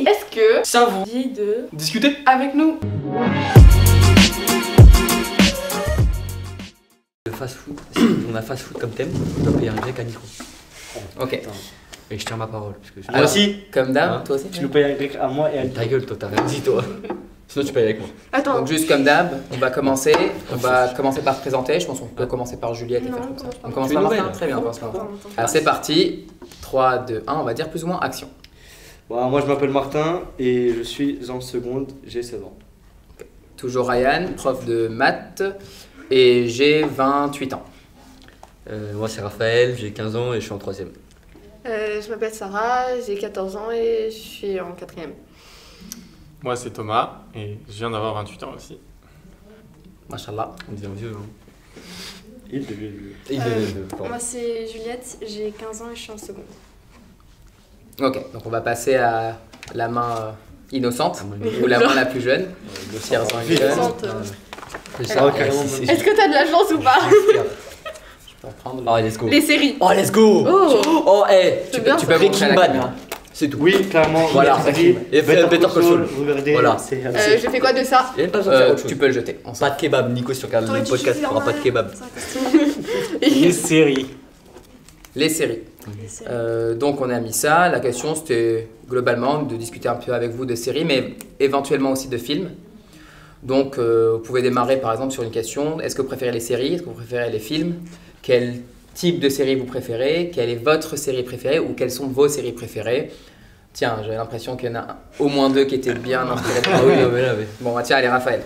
Oui. Est-ce que ça vous dit de discuter avec nous? Le fast-food, si on a fast-food comme thème, on doit payer un grec à Nico. Ok. Et je tiens ma parole. Parce que Moi aussi, Comme d'hab, Hein toi aussi? tu nous payes un grec à moi et à lui. Ta gueule, toi, t'as rien dit, toi. Sinon, tu payes avec moi. Attends. Oh. Donc juste comme d'hab, on va commencer. On va commencer par se présenter. Je pense qu'on peut commencer par Juliette et Non, faire comme ça. On on commence Tu es par Martin. nouvelle. Très bien, on commence par Martin. Attends. Alors c'est parti. 3, 2, 1, on va dire plus ou moins action. Bon, moi je m'appelle Martin et je suis en seconde, j'ai 16 ans. Toujours Ryan, prof de maths, et j'ai 28 ans. Moi, c'est Raphaël, j'ai 15 ans et je suis en 3ème. Je m'appelle Sarah, j'ai 14 ans et je suis en 4ème. Moi c'est Thomas et je viens d'avoir 28 ans aussi. Machallah. On devient vieux, hein. Il devient vieux. Il devient vieux, pardon. Moi c'est Juliette, j'ai 15 ans et je suis en seconde. Ok, donc on va passer à la main innocente, La main ou la main la plus jeune. Tiers Innocente. Ah, ouais, carrément. Est-ce que t'as de la chance ou pas? Je peux en prendre. Oh, let's go. Les séries. Oh, let's go. Oh. Oh, hey, C'est bien tu ça. peux montrer à la Breaking caméra. Bad. C'est tout. Oui, clairement. Voilà, regardez, et Better Call Saul. Regardez, Voilà. c'est Je fais quoi de ça? Il n'y a même pas besoin de faire autre chose. Tu peux le jeter. Pas de kebab, Nico, si tu regardes T'aurais le dû podcast, choisir tu n'auras pas en de kebab. Les séries. Les séries. Donc on a mis ça. La question c'était globalement de discuter un peu avec vous de séries, mais éventuellement aussi de films. Donc vous pouvez démarrer par exemple sur une question. Est-ce que vous préférez les séries? Est-ce que vous préférez les films? Quel type de série vous préférez? Quelle est votre série préférée? Ou quelles sont vos séries préférées? Tiens, j'avais l'impression qu'il y en a au moins 2 qui étaient bien inspirées. Ah oui, non, mais là, mais. Bon, bah, tiens, allez, Raphaël.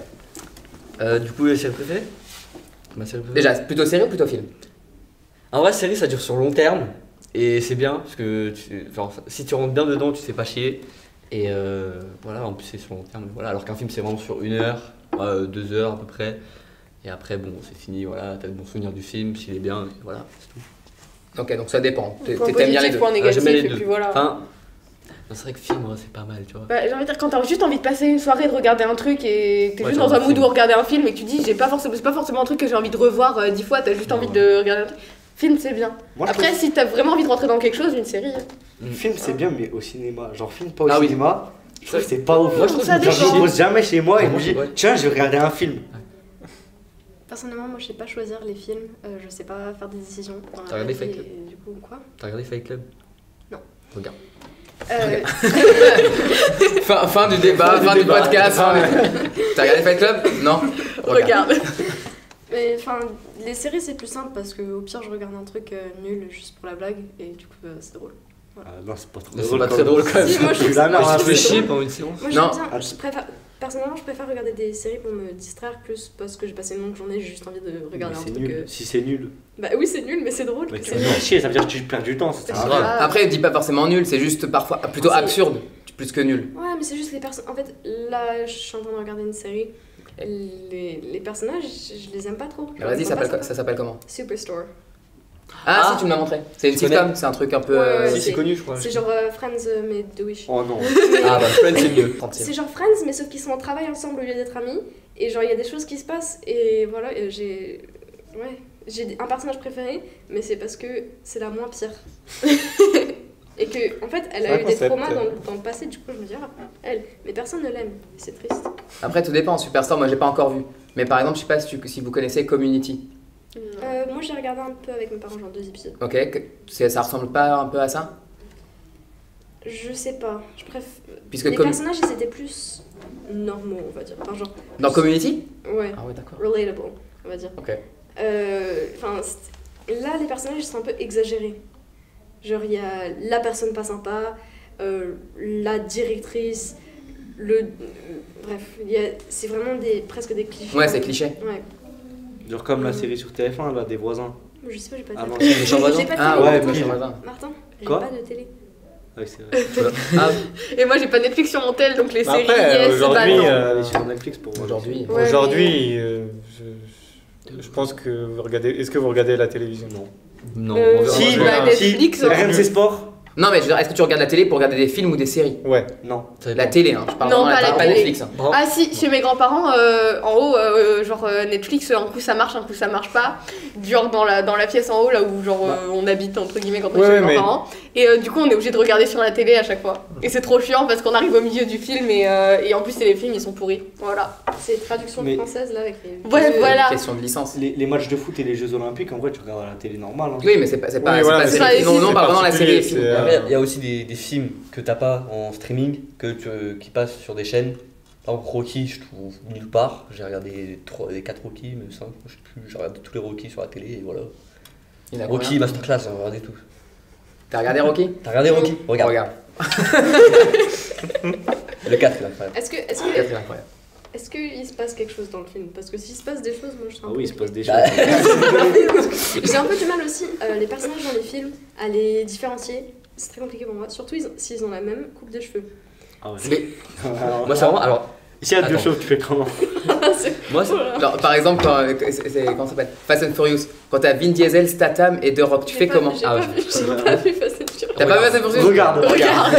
Du coup, la série préférée Ma série préférée Déjà, plutôt série ou plutôt film? En vrai, série, ça dure sur long terme. Et c'est bien, parce que genre, si tu rentres bien dedans, tu te fais pas chier. Et voilà, en plus, c'est sur long terme. Voilà. Alors qu'un film, c'est vraiment sur 1 heure, 2 heures à peu près. Et après, bon, c'est fini, voilà, t'as de bons souvenirs du film, s'il est bien, et voilà, c'est tout. Ok, donc ça dépend. Point T'aimes bien les positif, deux. point négatif, j'aime bien les et deux. puis voilà. Enfin, non, c'est vrai que film, ouais, c'est pas mal, tu vois. Bah, j'ai envie de dire, quand t'as juste envie de passer une soirée, de regarder un truc et que t'es Ouais, juste t'as dans un un mood film. où regarder un film et que tu dis, c'est pas forcément un truc que j'ai envie de revoir 10 fois, t'as juste Non, envie ouais. de regarder un truc. Film, c'est bien. Moi, je Après, si t'as vraiment envie de rentrer dans quelque chose, une série. Film, c'est bien, mais au cinéma. Genre, film pas au Ah oui. cinéma, je trouve que c'est pas ouf. Moi, je trouve Ça que Genre, c'est je me dépend. pose jamais chez moi et Ah, je me moi, dis, ouais. tiens, je vais regarder un film. Personnellement, moi je sais pas choisir les films, je sais pas faire des décisions. dans T'as regardé la Fight vie, Club et du coup, quoi T'as regardé Fight Club Non. Regarde. Fin du débat, fin du podcast. T'as regardé Fight Club? Non? Regarde. Mais enfin, les séries c'est plus simple parce que au pire je regarde un truc nul juste pour la blague et du coup c'est drôle. Ah, non, c'est pas trop C'est pas très drôle quand même. Si, moi je trouve la ça- merde, moi, hein, je Tu fais trouve ça chier drôle. pendant une séance Moi Non. j'aime bien, personnellement je préfère regarder des séries pour me distraire plus parce que j'ai passé une longue journée, j'ai juste envie de regarder Mais un c'est truc. nul. Si c'est nul, Bah oui c'est nul mais c'est drôle. mais c'est tu nul. fais chier, ça veut dire que tu perds du temps, ça sert à C'est rien. grave. Après, dis pas forcément nul, c'est juste parfois plutôt C'est- absurde, plus que nul. Ouais mais c'est juste les personnes. En fait là je suis en train de regarder une série. Les personnages, je les aime pas trop. Mais vas-y, ça s'appelle comment? Superstore. Ah, Ah. si, tu me l'as montré. C'est une Tu connais? sitcom, c'est un truc un peu. Ouais, ouais, Si, c'est- c'est connu, je crois. C'est genre Friends mais de Wish. Oh non. Ah bah, Friends, c'est mieux. C'est genre Friends mais sauf qu'ils sont en travail ensemble au lieu d'être amis. Et genre il y a des choses qui se passent et voilà, et j'ai un personnage préféré mais c'est parce que c'est la moins pire. Et que en fait elle C'est a un eu des concept. traumas dans le passé, du coup je me dis elle, mais personne ne l'aime, c'est triste. Après, tout dépend. Superstore, moi j'ai pas encore vu. Mais par exemple, je sais pas si vous connaissez Community. Moi j'ai regardé un peu avec mes parents, genre 2 épisodes. Ok, ça ressemble pas un peu à ça? Je sais pas, je préfère. Puisque Les personnages ils étaient plus normaux on va dire. Enfin, genre, Dans Community? ouais, Ah ouais, d'accord. relatable on va dire. Ok. Enfin, là, les personnages ils sont un peu exagérés. Genre, il y a la personne pas sympa, la directrice, bref, c'est vraiment presque des clichés. Ouais, c'est cliché. Ouais, Genre comme la série sur TF1, là, des voisins. je sais pas, j'ai pas de Ah télé. non, c'est Méchant voisin. J'ai pas de Ah télé. ouais, ouais, moi, pile. je vois. Martin, j'ai Quoi pas de télé. Ouais, c'est vrai. Ah, Et moi j'ai pas Netflix sur mon tel donc les Bah séries, après, yes, aujourd'hui, bah non. Elle est sur Netflix pour aujourd'hui. Ouais, Aujourd'hui, je pense que vous regardez. Est-ce que vous regardez la télévision? Non. Non, Euh, on verra. si, je bah, verrai. Netflix, Si, hein. RMC Sport. Non, mais je veux dire, est-ce que tu regardes la télé pour regarder des films ou des séries? Ouais. Non. Ça La dépend. télé, hein. Je parle Non, vraiment pas la pas télé. Netflix. Hein. Bon. Ah si, chez mes grands-parents, en haut, genre Netflix, un coup ça marche, un coup ça marche pas. Genre dans la pièce en haut, là où genre on habite entre guillemets quand on est Ouais, chez mes mais- grands-parents. Et du coup on est obligé de regarder sur la télé à chaque fois. Et c'est trop chiant parce qu'on arrive au milieu du film et en plus c'est les films ils sont pourris. Voilà. C'est traduction Mais- française là avec les. Ouais, voilà. Question de licence. Les matchs de foot et les Jeux Olympiques, en vrai, tu regardes à la télé normale. Hein. Oui, mais c'est pas, Oui, voilà, mais série. c'est- Non, non, c'est pas vraiment la série et particulier, film. c'est, Après, il y a aussi des films que t'as pas en streaming, qui passent sur des chaînes. Par exemple, Rocky, je trouve nulle part. J'ai regardé les 4 Rocky, même 5, je sais plus. J'ai regardé tous les Rocky sur la télé et voilà. Il y en a Rocky, combien Masterclass, j'ai regardé tout. T'as regardé Rocky? T'as regardé Rocky? Regarde. Regarde. Le 4, il est incroyable. Est-ce que, C'est incroyable. est-ce qu'il se passe quelque chose dans le film? Parce que s'il se passe des choses, moi je suis un Ah peu oui, il se passe des Bah, choses. J'ai un peu du mal aussi, les personnages dans les films, à les différencier. C'est très compliqué pour moi, surtout s'ils ont la même coupe de cheveux. Ah ouais. Mais, Moi, c'est vraiment. Alors, S'il y a deux Attends. choses, tu fais comment? moi, c'est. genre, par exemple, comment ça s'appelle? Fast and Furious. Quand t'as Vin Diesel, Statham et The Rock, tu fais comment? J'ai Ah pas, ouais. vu, j'ai pas vu Fast and Furious. T'as pas vu Fast and Furious? Regarde. Regarde.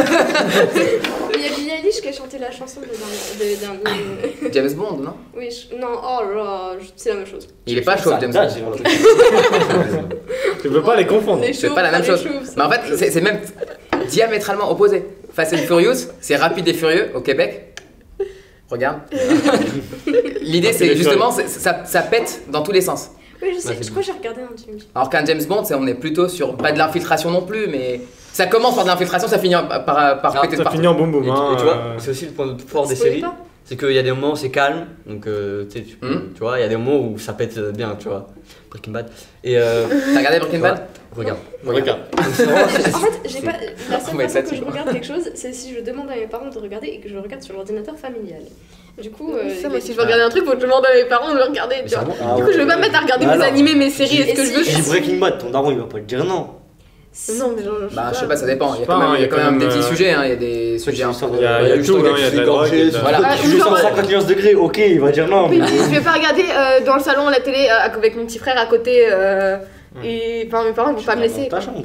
Il y a Billie Eilish qui a chanté la chanson de dernier. James Bond, non? Oui, non, oh là là, c'est la même chose. Il est pas chauve, James Ça, Bond. Tu peux pas les confondre. Les C'est chauves, pas la même les chose. chauves, Mais en fait, c'est même diamétralement opposé. Fast and Furious, c'est rapide et furieux au Québec. Regarde. L'idée, Rapide c'est et justement, ça pète dans tous les sens. Oui, je sais, Ouais, c'est je crois que j'ai regardé un James. Alors qu'un James Bond, on est plutôt sur pas de l'infiltration non plus, mais ça commence par de l'infiltration, ça finit par péter de Ça partout. finit en boum boum. Et Hein, tu vois, c'est aussi le point fort des Spoilez séries. pas. C'est qu'il y a des moments où c'est calme, donc tu sais, tu vois, il y a des moments où ça pète bien, tu vois. Breaking Bad. Et T'as regardé Breaking Bad? regarde. Regarde. C'est vraiment- En fait, j'ai pas. La seule On va être façon que là-dessus. je regarde quelque chose, c'est si je demande à mes parents de regarder et que je regarde sur l'ordinateur familial. Du coup, Ça, moi, si je veux regarder un truc, faut que je demande à mes parents de le regarder. Tu vois. Ah Du coup, je vais pas me mettre à regarder mes Alors, animés, mes séries, j'ai- est-ce que je veux. et Je dis Breaking Bad, ton daron il va pas te dire non. Non, mais genre, Bah, je sais pas, ça dépend. Il y a Je sais quand pas, même, il y a quand même des petits euh, sujets, hein. Il y a des sujets un peu. Il y a juste tout, un gars hein, il y a qui de la fait drogue. gorger, il y a de la- Voilà. Ah, Tu joues genre, 150 degrés, ok, il va dire non. Oui, mais- je vais pas regarder dans le salon la télé avec mon petit frère à côté. Et enfin, mes parents ils vont pas me laisser. Dans ta chambre.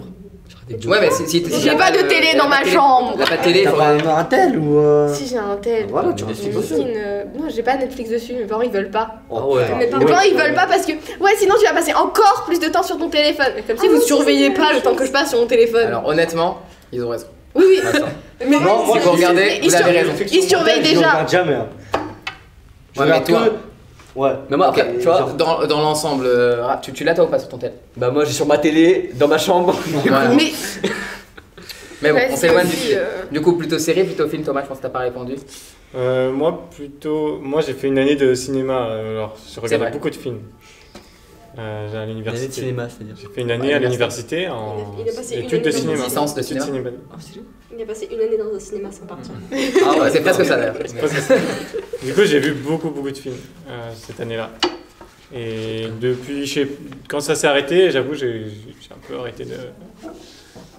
Ouais, mais si J'ai pas de télé dans ma chambre. T'as pas de télé, T'as faut- pas un tel ou. Si j'ai un tel. Voilà, tu Mais restes c'est dessus. possible. Non, j'ai pas Netflix dessus. Mes parents ils veulent pas. Ah ouais. Mais par- Mes parents ils veulent pas parce que ouais sinon tu vas passer encore plus de temps sur ton téléphone. Comme si vous surveillez pas le temps que je passe sur mon téléphone. Alors, honnêtement, ils ont raison. Oui oui. Attends. Mais Non, moi, Si vous regardez, ils vous avez sur- raison. ils surveillent Je déjà. regarde jamais. Hein. Je Ouais, mais regarde toi- que. Ouais. Mais moi, après, Ok, tu vois, genre- Dans l'ensemble, tu l'as toi ou pas sur ton tel? bah moi j'ai sur ma télé, dans ma chambre. Voilà. Mais Mais bon, ouais, on c'est s'éloigne du aussi, sujet. Du coup, plutôt série, plutôt film, Thomas, je pense que t'as pas répondu. Moi, plutôt. Moi, j'ai fait une année de cinéma. Alors, j'ai regardé vrai. beaucoup de films. J'ai à Il y a des l'université. cinéma, c'est-à-dire. J'ai fait une année à l'université en Il a passé une études de année dans cinéma. une licence de Études cinéma. Ah, c'est lui. Il a passé une année dans un cinéma sans partir. Ah ouais, c'est presque ça d'ailleurs. Du coup, j'ai vu beaucoup de films cette année-là. Et depuis, quand ça s'est arrêté, j'avoue, j'ai un peu arrêté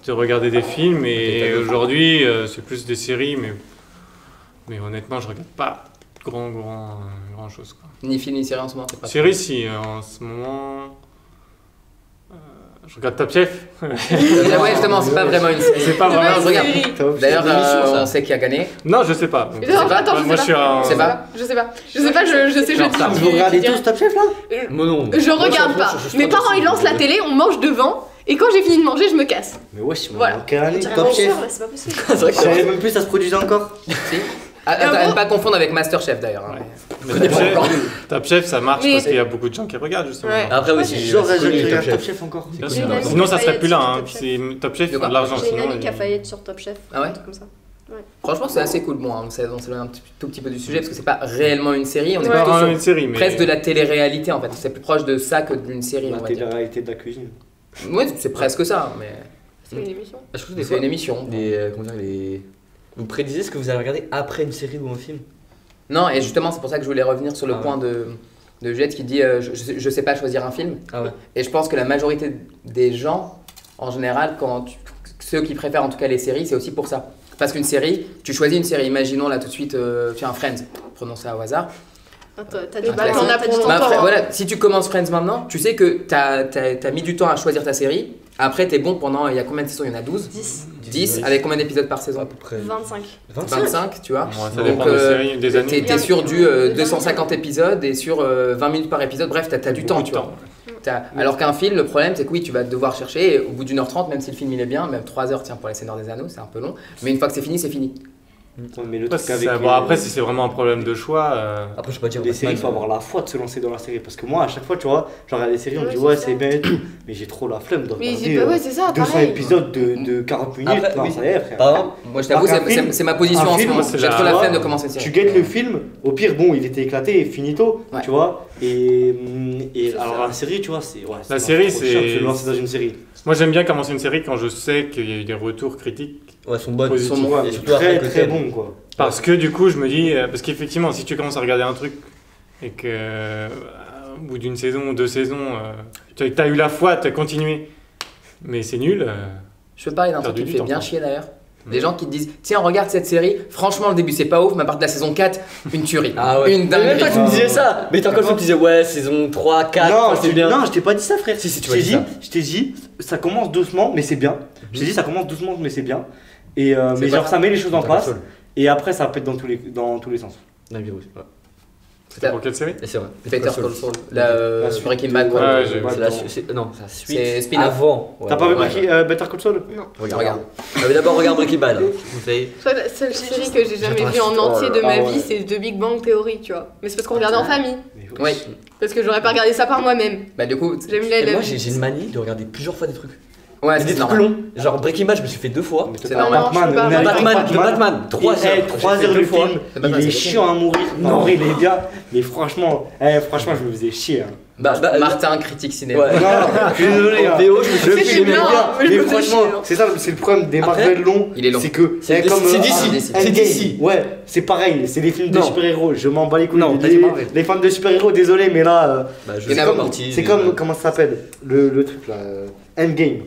de regarder des films. Et aujourd'hui, c'est plus des séries, mais honnêtement, je regarde pas grand chose. Quoi. Ni film ni série en ce moment, c'est pas. Série, si, en ce moment, je regarde Top Chef. Ouais, justement, c'est pas vraiment une série. C'est pas vraiment. je regarde. série. D'ailleurs, l'émission, ça. on sait qui a gagné. Non, je sais pas. Donc, Non, attends, je moi, sais je suis un. C'est pas. Je sais pas, je sais, je Genre, dis. Vous regardez je dis- tous Top Chef là Moi non. Je Moi, regarde pas. je suis Mes pas parents ils lancent la télé, on mange devant, et quand j'ai fini de manger, je me casse. Mais wesh, Voilà. quelle année On dirait Top un Chef menteur, là, c'est pas possible. C'est vrai Je que savais même plus ça se produisait encore. Si. À ne pas confondre avec Masterchef d'ailleurs. hein. Mais Top Chef, ça marche Mais- parce qu'il y a beaucoup de gens qui regardent justement. Ouais. Après, oui, c'est Genre, c'est je connu, regarde Top Top Chef. Chef encore. C'est Bien connu, sûr. J'ai une hein. amie Sinon, qui ça a serait failli plus là. être Hein. sur Top Chef. Top Chef, ils De font de quoi l'argent. J'ai une Sinon, amie qui a failli être sur Top Chef. Ah ouais un truc comme ça. Franchement, c'est assez cool. Bon, on s'éloigne un tout petit peu du sujet parce que c'est pas réellement une série. On est Ouais. c'est pas plutôt vraiment sur une série, mais. presque de la télé-réalité en fait. C'est plus proche de ça que d'une série, La on va dire. télé-réalité de la cuisine. Ouais, c'est presque ça, mais C'est une émission. Je trouve que des c'est fois, une émission. comment dire, vous prédisez ce que vous allez regarder après une série ou un film. Non, et justement, c'est pour ça que je voulais revenir sur le Ah ouais. point de Juliette qui dit je sais pas choisir un film. Ah ouais. Et je pense que la majorité des gens, en général, ceux qui préfèrent en tout cas les séries, c'est aussi pour ça. Parce qu'une série, tu choisis une série, imaginons là tout de suite, tu as un Friends, prenons ça au hasard. T'as du Bah, temps, t'en as t'as pour du temps. Bah, longtemps, après, hein. voilà, si tu commences Friends maintenant, tu sais que t'as mis du temps à choisir ta série. Après, t'es bon pendant, il y a combien de saisons? Il y en a 12. 10. 10 avec combien d'épisodes par saison? À peu près 25. 25, tu vois. Ouais, ça Donc, dépend des séries, des années. T'es sur du 250 épisodes et sur 20 minutes par épisode. Bref, t'as du temps, Beaucoup tu de vois. Alors qu'un film, le problème, c'est que oui, tu vas devoir chercher. Et au bout d'1h30, même si le film il est bien, même 3 heures, tiens, pour les Seigneurs des Anneaux, c'est un peu long. Mais une fois que c'est fini, c'est fini. Ouais, mais le Après, truc avec bon, après, si c'est vraiment un problème de choix. Après, je peux pas dire. les séries, il faut Batman, avoir la foi de se lancer dans la série. Parce que moi, à chaque fois, tu vois, je regarde les séries, on me dit Ouais, ouais, c'est c'est ça. bien et tout. Mais j'ai trop la flemme de Mais regarder ouais, c'est ça, 200 pareil. épisodes de 40 minutes. Après, Non, oui. ça y est, frère. Par exemple, Moi, je t'avoue, Parce qu'un film- c'est ma position un en ce film, moment. c'est J'ai la- trop la flemme de tu commencer une série. Tu guettes le film, au pire, bon, il était éclaté, finito, Ouais. tu vois. Et C'est alors, ça. la série, tu vois, c'est. Ouais, La c'est série, trop c'est- chiant de se lancer dans une série. Moi, j'aime bien commencer une série quand je sais qu'il y a eu des retours critiques. ouais, sont bonnes. Positif. Sont bonnes. Ouais, Et surtout après très que très t'aimes. bon, quoi. Parce que du coup, je me dis. Parce qu'effectivement, si tu commences à regarder un truc et que. Au bout d'une saison ou 2 saisons, tu as eu la foi, tu as continué. Mais c'est nul. Je peux parler d'un truc Perdu qui me du fait temps, bien quoi. chier d'ailleurs. Des gens qui te disent tiens regarde cette série, franchement le début c'est pas ouf, mais à partir de la saison 4, une tuerie. Ah ouais. Une Mais même toi, dinguerie. tu me disais ça. Mais t'es encore tu me disais, ouais, saison 3, 4, Non, c'est bien. non, je t'ai pas dit ça, frère. Si, si, tu je m'as t'ai dit dit, ça. je t'ai dit, ça commence doucement, mais c'est bien. Je t'ai dit, ça commence doucement, mais c'est bien. Et mais pas genre, ça met les choses en T'as place. le sol. Et après, ça pète dans tous les sens. Un virus, ouais. C'était pour quelle série? Et c'est vrai. Better Call Saul, la La suite Breaking de- Bad. quoi. Ouais, j'ai- C'est la su- non, c'est la suite. C'est spin-off. Avant. Ouais, T'as pas vu ouais. Better Call Saul? Regarde. Mais d'abord, regarde Breaking Bad. Je vous conseille. Soit la seule série que j'ai jamais J'attends vue en la entier suite. de Oh ma là. vie, c'est The Big Bang Theory, tu vois. Mais c'est parce qu'on regardait en famille. Oui. Parce que j'aurais pas regardé ça par moi-même. Bah du coup, J'aime Et la moi, vie. j'ai une manie de regarder plusieurs fois des trucs. ouais, Mais des c'est trucs normal. longs. Genre Breaking Bad, je me suis fait 2 fois. C'est normal. je peux pas. Batman, 3 heures. 3 J'ai fait heures 2 le fois. film. Batman, Il est c'est chiant à mourir. Non. En vrai, il est bien. Mais franchement, je me faisais chier. Hein. Bah, Martin, critique cinéma. Ouais. Non, je suis désolé. En hein. VO, je me suis Le fait C'était film est bien, bien, mais je mais me faisais franchement, chier, hein. c'est ça, c'est le problème des Après, Marvel longs. il est long. C'est que C'est comme DC. DC. C'est Endgame. DC. Ouais, c'est pareil, c'est les films de Non. super-héros. Je m'en bats les couilles. Non, t'as les, dit Marvel. les fans de super-héros, désolé, mais là, Bah, je Il y en a sais pas beaucoup. partie. c'est comme comment ça s'appelle le truc là, Endgame.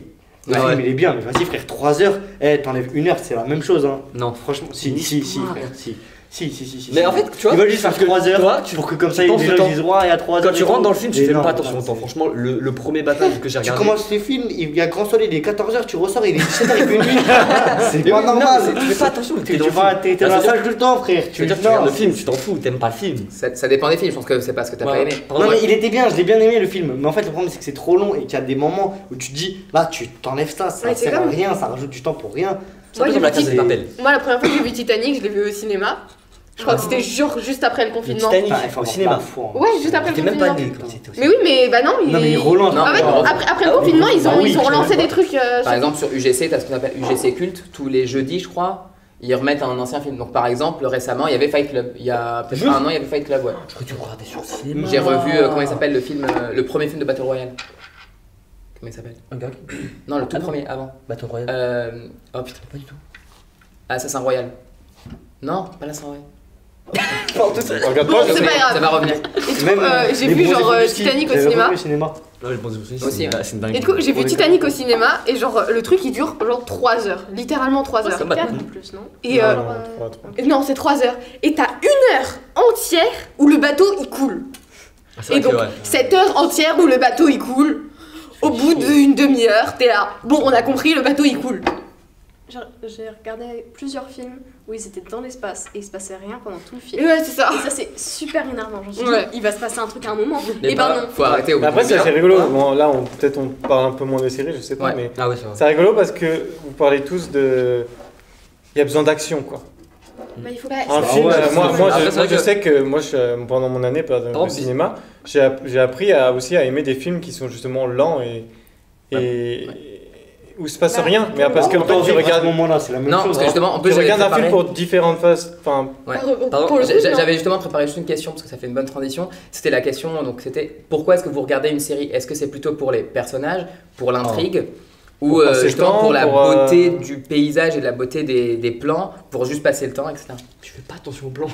Le Ah film ouais. il est bien, mais vas-y frère, 3 heures, t'enlèves 1 heure, c'est la même chose. Hein. Non. Franchement, si, frère, si. Si. Mais en fait, tu vois. Ils veulent juste faire parce que 3 heures toi, pour que comme ça tu les penses gens le temps. disent ouais, il y a 3 heures. Quand tu et rentres tout. dans le film, tu Mais fais non, pas attention au temps. c'est- Franchement, le premier Batman que j'ai Tu regardé. commences les films, il y a grand soleil, il est 14h, tu ressors, il est 17h, il fait nuit. C'est Mais pas oui, non, normal. mais tu fais pas attention. Tu vas, t'es dans la salle tout le temps, frère. Tu veux dire, tu regardes le film, tu t'en fous, t'aimes pas le film. Ça dépend des films, je pense que c'est pas ce que t'as pas aimé. Non mais il était bien, je l'ai bien aimé le film. Mais en fait le problème c'est que c'est trop long et qu'il y a des moments où tu te dis là tu t'enlèves ça Ouais, c'est sert à comme- rien, ça rajoute du temps pour rien. C'est un peu j'ai comme la vu case des Tic- papels. Moi, la première fois que j'ai vu Titanic, je l'ai vu au cinéma. Je crois que c'était juste après le Le confinement. Titanic Putain, il faut au avoir cinéma. la foi, hein. Ouais, juste après le T'es même pas confinement. né quand c'était au Mais oui, mais bah non, Non mais il relance. Non, En fait, non. après le Ah oui, confinement, ils bah ont, oui, ils ont tu relancé vois. des trucs. Par exemple sur UGC, t'as ce qu'on appelle UGC Culte, tous les jeudis je crois, ils remettent un ancien film. Donc par exemple récemment il y avait Fight Club, il y a peut-être Juste. 1 an il y avait Fight Club, ouais. Je crois que tu regardais sur le cinéma. J'ai revu, comment il s'appelle le film, le premier film de Battle Royale. Comment il s'appelle? Un gars. Non, le tout Ah non. premier, avant. Battle Royale. Oh putain, Pas du tout. Assassin Royal. Non, pas l'Assassin Royal. Regarde Bon, pas, c'est pas grave. Ça va revenir. Et du coup, Même, j'ai les vu bons genre effets de ski, Titanic au j'avais cinéma. revu au cinéma. Non, je pense que Aussi, c'est une dingue. Et du coup, j'ai vu Titanic au cinéma et genre le truc il dure genre 3 heures, littéralement 3 heures. Comme C'est 4 Batman. en plus, non Et non, c'est 3 heures. Et t'as 1 heure entière où le bateau il coule. Ah, c'est vrai Et que donc ouais. 7 heures entières où le bateau il coule. Au bout d'une demi-heure, t'es là. Bon, on a compris, le bateau il coule. J'ai regardé plusieurs films où ils étaient dans l'espace et il se passait rien pendant tout le Et film. ouais, c'est ça. Et ça, c'est super énervant. Je me suis dit, Ouais. il va se passer un truc à un moment. Mais Et ben pas- non. Faut arrêter au bout Mais après, de c'est une assez heure. rigolo. Bon, là, peut-être on parle un peu moins des séries, je sais pas, Ouais. mais Ah ouais, c'est vrai. c'est rigolo parce que vous parlez tous de. Il y a besoin d'action, quoi. Bah, il faut Ouais, Un Ah film, ouais, moi, c'est moi, vrai. je, Après, c'est moi, vrai je que- sais que moi, pendant mon année de exemple, cinéma, j'ai appris aussi à aimer des films qui sont justement lents et où il se passe Bah, rien. Mais parce que en fait, Quand tu à ce regardes, moment-là, c'est la même Non, chose. parce que justement, en plus, tu j'avais regardes un film préparé- pour différentes phases. Enfin, Ouais. Pardon, Pour le coup, non. J'avais justement préparé juste une question parce que ça fait une bonne transition. C'était la question, donc c'était pourquoi est-ce que vous regardez une série? Est-ce que c'est plutôt pour les personnages, pour l'intrigue, ou Pour passer le justement temps, pour la pour, beauté du paysage et de la beauté des plans, pour juste passer le temps, etc. Je fais pas attention au plan.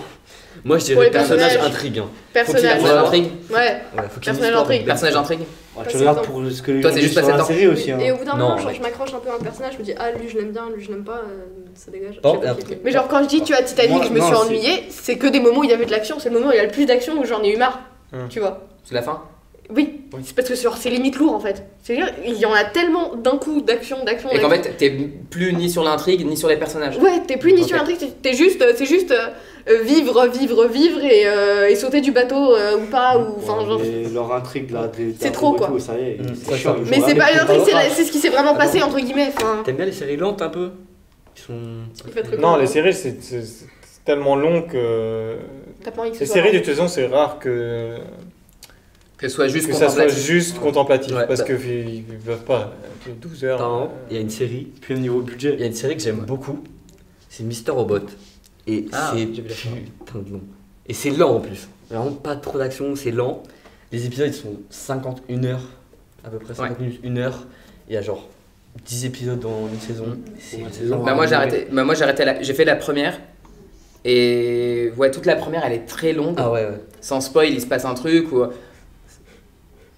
Moi, je Pour dirais les personnage personnages. intrigue. Hein. Personnage. Personnage intrigue. Ouais. Ouais, faut qu'il y ait une Personnage histoire, intrigue. donc, Personnage intrigue. Ouais, tu regardes pour ce que les Toi, gens c'est disent juste sur passer la le temps. série aussi. hein. Et au bout d'un Non, moment, genre, ouais. je m'accroche un peu à un personnage, je me dis, ah, lui je l'aime bien, lui je l'aime pas, ça dégage. Bon, Je sais pas et qui est. Mais genre quand je dis tu as Titanic, Moi, je me non, suis c'est- ennuyée, c'est que des moments où il y avait de l'action, c'est le moment où il y a le plus d'action où j'en ai eu marre. Hum. Tu vois. C'est la fin. Oui, c'est parce que c'est limite lourd en fait. C'est-à-dire, il y en a tellement d'un coup d'action. Et qu'en fait, t'es plus ni sur l'intrigue, ni sur les personnages. Ouais, t'es plus ni sur l'intrigue, c'est juste vivre et sauter du bateau ou pas. Mais leur intrigue là, c'est trop quoi. Ça y est, c'est chiant. Mais c'est pas une intrigue, c'est ce qui s'est vraiment passé entre guillemets. T'aimes bien les séries lentes un peu? Non, les séries c'est tellement long que. Les séries de toute façon c'est rare que ça soit juste contemplatif Ouais, parce qu'ils peuvent pas 12 heures. Il y a une série, puis au niveau budget. il y a une série que j'aime beaucoup, c'est Mister Robot. Et c'est j'ai vu la fin. putain de long. Et c'est lent en plus. Vraiment pas trop d'action, c'est lent. Les épisodes ils sont 51 heures, à peu près 50 minutes, 1 heure. Il y a genre 10 épisodes dans une saison. C'est lent. Moi j'ai arrêté, j'ai fait la première. Et ouais, toute la première elle est très longue. Ah ouais. Sans spoil, il se passe un truc ou.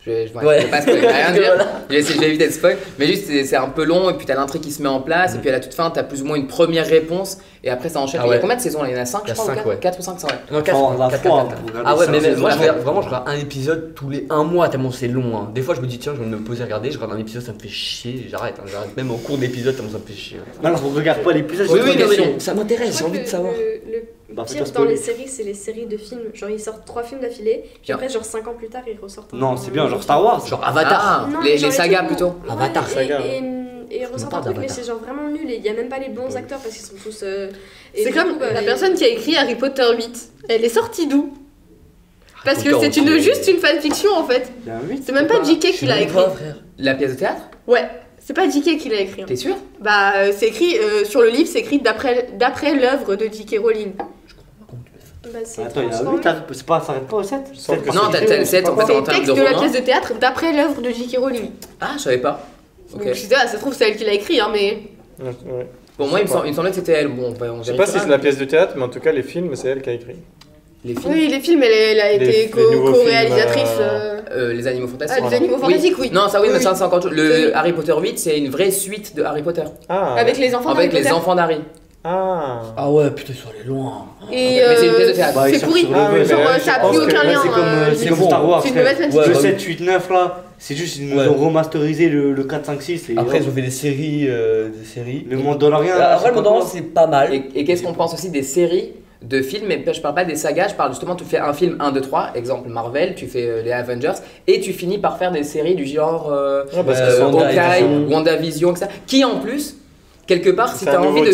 Je vais pas spoiler, je vais rien dire. Je vais éviter de spoil. Mais juste, c'est un peu long, et puis t'as l'intrigue qui se met en place, et puis à la toute fin, t'as plus ou moins une première réponse, et après ça enchaîne. Il y a combien de saisons là? Il y en a 5, je crois, 4 ou 5, ça ouais. Non, 4. Ah ouais, mais moi je regarde un épisode tous les 1 mois tellement c'est long. Hein. Des fois je me dis tiens, je vais me poser à regarder, je regarde un épisode, ça me fait chier, j'arrête. Même en cours d'épisode, tellement ça me fait chier. Non, on regarde pas l'épisode. Oui, ça m'intéresse, j'ai envie de savoir. Le pire dans les séries, c'est les séries de films. Genre, ils sortent 3 films d'affilée, puis après, genre 5 ans plus tard, ils ressortent. Non, c'est bien, genre Star Wars. Genre Avatar. Les sagas plutôt. Avatar, saga. Et ils ressortent un truc, mais c'est genre vraiment nul. Et il y a même pas les bons acteurs parce qu'ils sont tous. C'est comme la personne qui a écrit Harry Potter 8. Elle est sortie d'où? Parce que c'est juste une fanfiction en fait. C'est même pas J.K. qui l'a écrit. La pièce de théâtre? Ouais. C'est pas J.K. qui l'a écrit. T'es sûr? Bah, c'est écrit sur le livre, c'est écrit d'après l'œuvre de J.K. Rowling. Attends, il y a 8, ça s'arrête pas au 7? Non, t'as le 7 en fait en termes C'est le texte de la pièce de théâtre d'après l'œuvre de J.K. Rowling. Ah, je savais pas. Ok. Donc je sais pas, ça se trouve c'est elle qui l'a écrit, hein, mais. Ouais. Pour moi, il me semblait que c'était elle. Bon, on je sais pas si c'est la pièce de théâtre, mais en tout cas, les films, c'est elle qui a écrit. Les films? Oui, les films, elle a été co-réalisatrice. Les Animaux Fantastiques. Ah, les Animaux Fantastiques, oui. Non, ça oui, mais ça c'est encore autre chose. Le Harry Potter 8, c'est une vraie suite de Harry Potter. Ah. Avec les enfants d'Harry Avec les enfants d'Harry. Ah ouais, putain, ils sont allés loin. Et mais c'est une pièce de théâtre. c'est pourri. Ça a plus aucun lien. C'est comme Star Wars. C'est une mauvaise fanfiction. Le 7, 8, 9 là, c'est juste ils nous ont remasterisé le 4, 5, 6. Après, ils ont fait des séries. Le Mandalorian. Après, le Mandalorian, c'est pas mal. Et qu'est-ce qu'on pense aussi des séries de films? Mais je parle pas des sagas, je parle justement, tu fais un film 1, 2, 3, exemple Marvel, tu fais les Avengers, et tu finis par faire des séries du genre Hawkeye, WandaVision, etc. Qui en plus, quelque part, si tu as envie de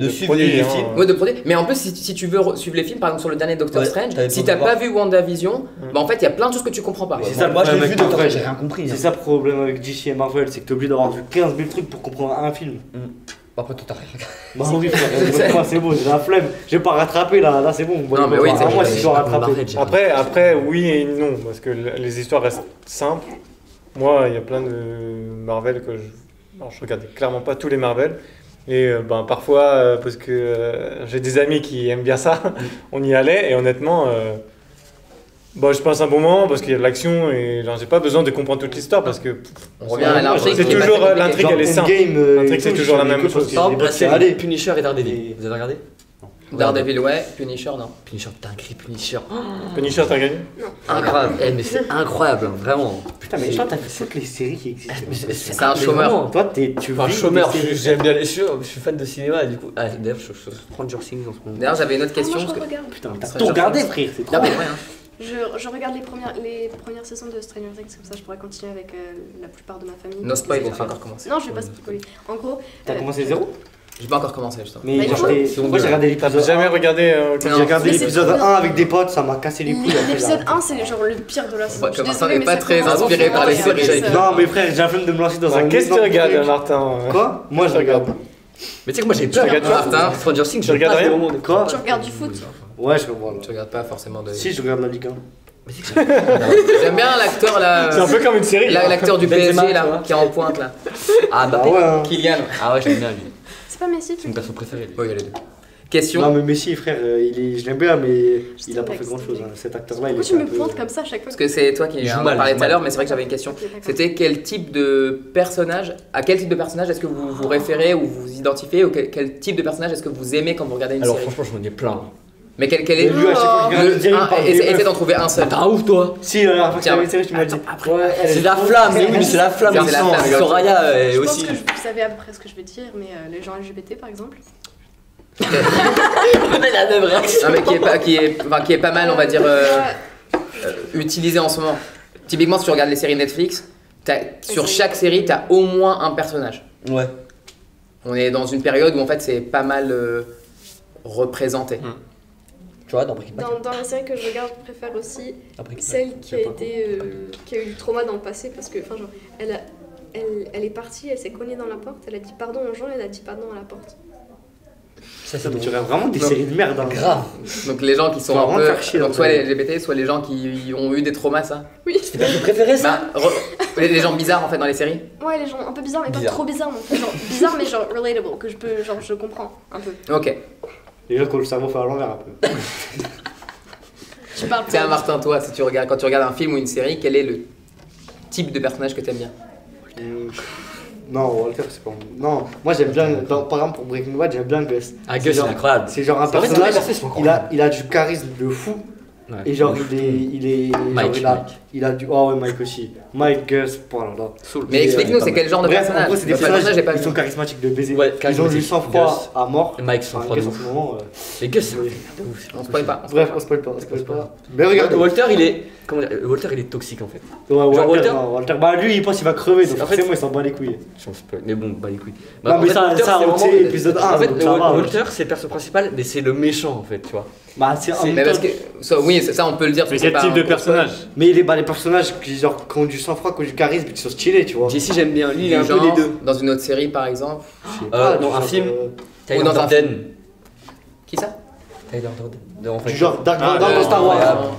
suivre les films. Ouais, de produire. Mais en plus, si tu veux suivre les films, par exemple sur le dernier Doctor Strange, si t'as pas vu WandaVision, bah en fait, il y a plein de choses que tu comprends pas. C'est ça, moi, je l'ai vu, Marvel. j'ai rien compris. C'est ça le problème avec DC et Marvel, c'est que t'es obligé d'avoir vu 15 000 trucs pour comprendre un film. Après, toi, t'as rien regardé. Bah oui, frère, moi c'est bon, j'ai la flemme. Je vais pas rattraper là c'est bon. Non, mais oui, c'est moi si je dois rattraper. Après, oui et non, parce que les histoires restent simples. Moi, il y a plein de Marvel que je regardais clairement pas tous les Marvel. Et parfois, parce que j'ai des amis qui aiment bien ça, on y allait et honnêtement, je passe un bon moment parce qu'il y a de l'action et j'ai pas besoin de comprendre toute l'histoire parce que on revient à l'intrigue. C'est toujours l'intrigue, elle est simple. L'intrigue, c'est toujours la même chose. C'est Punisher et Daredevil. Vous avez regardé? Daredevil, ouais. Punisher, non. Punisher, dinguerie, Punisher. Punisher, t'as gagné? Incroyable. Mais c'est incroyable, vraiment. Putain, mais toi, t'as fait toutes les séries qui existent. C'est un chômeur. Toi, tu un chômeur. J'aime bien les choses. Je suis fan de cinéma, du coup. D'ailleurs, je Stranger Things en ce moment. D'ailleurs, j'avais une autre question. Moi, je regarde. Putain, t'as tout regardé, frère. C'est trop bien. Je regarde les premières saisons de Stranger Things, comme ça je pourrais continuer avec la plupart de ma famille. No spoil, on va encore commencer. Non, je vais pas spoiler. En gros. T'as commencé 0? J'ai pas encore commencé, justement. Mais moi j'ai regardé l'épisode 1. T'as jamais regardé J'ai regardé l'épisode 1 avec des potes, ça m'a cassé les couilles. L'épisode 1, c'est genre le pire de la saison. Comme ça, on n'est pas très inspiré par les séries. Non, mais frère, j'ai la flemme de me lancer dans un. Qu'est-ce que tu regardes, Martin? Quoi? Moi je regarde. Mais tu sais que moi j'ai peur. Martin. Stranger Things, je regarde rien. Quoi? Tu regardes du foot? Ouais, je regarde. Tu regardes pas forcément de. Si, je regarde la Ligue 1. J'aime bien l'acteur là. C'est un peu comme une série. L'acteur du PSG là, qui est en pointe là. Ah bah ouais. Kylian. Ah ouais, j'aime bien lui. C'est pas Messi? C'est mon perso préféré. Oui, il y a les deux. Question. Non, mais Messi, frère, je l'aime bien, mais il a pas fait grand chose. Cet acteur-là, il est. Pourquoi tu me pointes comme ça à chaque fois? Parce que c'est toi qui en parlais tout à l'heure, mais c'est vrai que j'avais une question. C'était quel type de personnage, à quel type de personnage est-ce que vous vous référez ou vous identifiez, ou quel type de personnage est-ce que vous aimez quand vous regardez une série? Alors franchement, j'en ai plein. Mais quel Et est lui, à chaque fois qu'il regarde une série, il parle des Essaie meufs. d'en trouver un seul. T'es un ouf toi. Si, la dernière fois que Tiens, t'avais une série, tu m'as dit. Ouais, elle est C'est la trop- flamme, mais oui, c'est la flamme. C'est la flamme. Soraya Je aussi. pense que vous savez à peu près ce que je vais dire, mais les gens LGBT par exemple. Mais la même réaction. Non, mais qui est pas mal, on va dire, utilisé en ce moment. Typiquement, si tu regardes les séries Netflix, sur chaque série, t'as au moins un personnage. Ouais. On est dans une période où en fait c'est pas mal représenté. Tu vois, dans Breaking Bad. Dans la série que je regarde, je préfère aussi Après, celle qui a eu du trauma dans le passé parce que, enfin, genre, elle est partie, elle s'est cognée dans la porte, elle a dit pardon aux gens, elle a dit pardon à la porte. Ça, Ça, mais tu drôle. regardes vraiment des séries de merde. Hein. Grave. Donc les gens qui sont Faut un vraiment peu, faire chier, donc dans soit ça. les LGBT, soit les gens qui ont eu des traumas, ça. Oui. C'est pas ton préféré ça? Bah, les gens bizarres en fait dans les séries. Ouais, les gens un peu bizarres, mais Bizarre. pas trop bizarres non plus. Genre, bizarre, mais genre relatable, que je comprends un peu. Ok. Les gens qui ont le cerveau fait à l'envers un peu. Tu parles Tiens Martin, toi, si quand tu regardes un film ou une série, quel est le type de personnage que t'aimes bien? Non, Walter, c'est pas. Non, moi j'aime bien. Par exemple, pour Breaking Bad, j'aime bien Gus. Ah, Gus, c'est incroyable. C'est genre un En fait, tous les personnage. persos sont incroyables. Il a du charisme de fou. Ouais. Et genre, il est. Mike, Genre, il a du. Oh ouais, Mike aussi. Mike, Gus, voilà. Mais explique-nous, c'est quel genre de Bref, personnage? en gros, c'est des Le personnage, personnages j'ai pas qui vu. sont charismatiques de baiser. Ouais, Ils ont charismatiques. du sang-froid à mort. Et Mike, sans Enfin, froid de Gus en ouf. ce moment. Mais Gus, c'est Oui. de ouf. On spoil pas. Bref, on spoil pas. Mais regarde. Walter, il est. Comment dire, Walter, il est toxique en fait. Ouais, Genre Walter, Walter. non, Walter. Bah lui, il pense qu'il va crever, donc En fait- forcément, il s'en bat les couilles. J'en spoil. Mais bon, bah les couilles. Non, mais ça, Walter, ça, c'est on sait, vraiment- épisode 1. En fait, donc ça va, Walter, c'est le perso principal, mais c'est le méchant en fait, tu vois. Bah, c'est en Mais même parce temps. que oui, ça on peut le dire. Mais parce que quel c'est type pas de un- personnage? Mais les personnages qui, genre, qui ont du sang-froid, qui ont du charisme, qui sont stylés, tu vois. Jesse, j'aime bien. Lui, il est un Du peu des genre, deux. dans une autre série par exemple. Je sais pas, non, du un genre, film. Tyler Ou dans un Durden. Qui ça? Tyler Durden. En fait, Du genre Dark Ah, Vador dans Star Wars.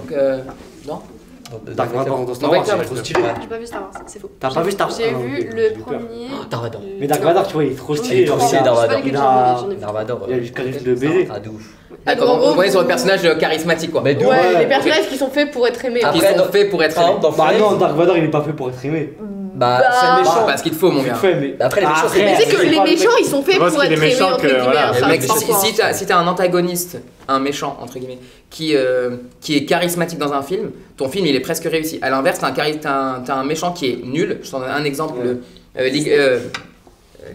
Non. Dark Vador dans Star Dans Wars, Vector, c'est trop stylé. J'ai pas vu Star Wars, c'est faux. T'as pas vu Star Wars? J'ai Ah, vu ok, le j'ai eu peur. premier. Dark Vador. Mais Dark Vador, tu vois, il est trop Il est stylé. trop genre, stylé, il a- Dark Vador. C'est pas Il a- lesquels j'en ai vu. Dark Vador. Il a du charisme de baiser. Ah, de ouf. Attends, En gros, on est sur le personnage charismatique quoi. Mais de Ouais. ouf. Les personnages qui sont faits pour être aimés. Après, Qui sont dans- faits pour être Par aimés. exemple, dans Bah Friends, non, Dark Vador, il est pas fait pour être aimé. bah, c'est Bah, un méchant. C'est pas ce qu'il te faut mon Il gars. fait, mais. Après, les méchants, c'est Arrête. Mais tu sais que c'est les pas le méchants, ils sont faits Je pense pour qu'il être est aimés, méchant entre que, guillemets. voilà. hein, Mais ça mec, me semble pas. si t'as un antagoniste, un méchant entre guillemets, qui est charismatique dans un film, ton film il est presque réussi. À l'inverse, t'as un méchant qui est nul. Je t'en donne un exemple.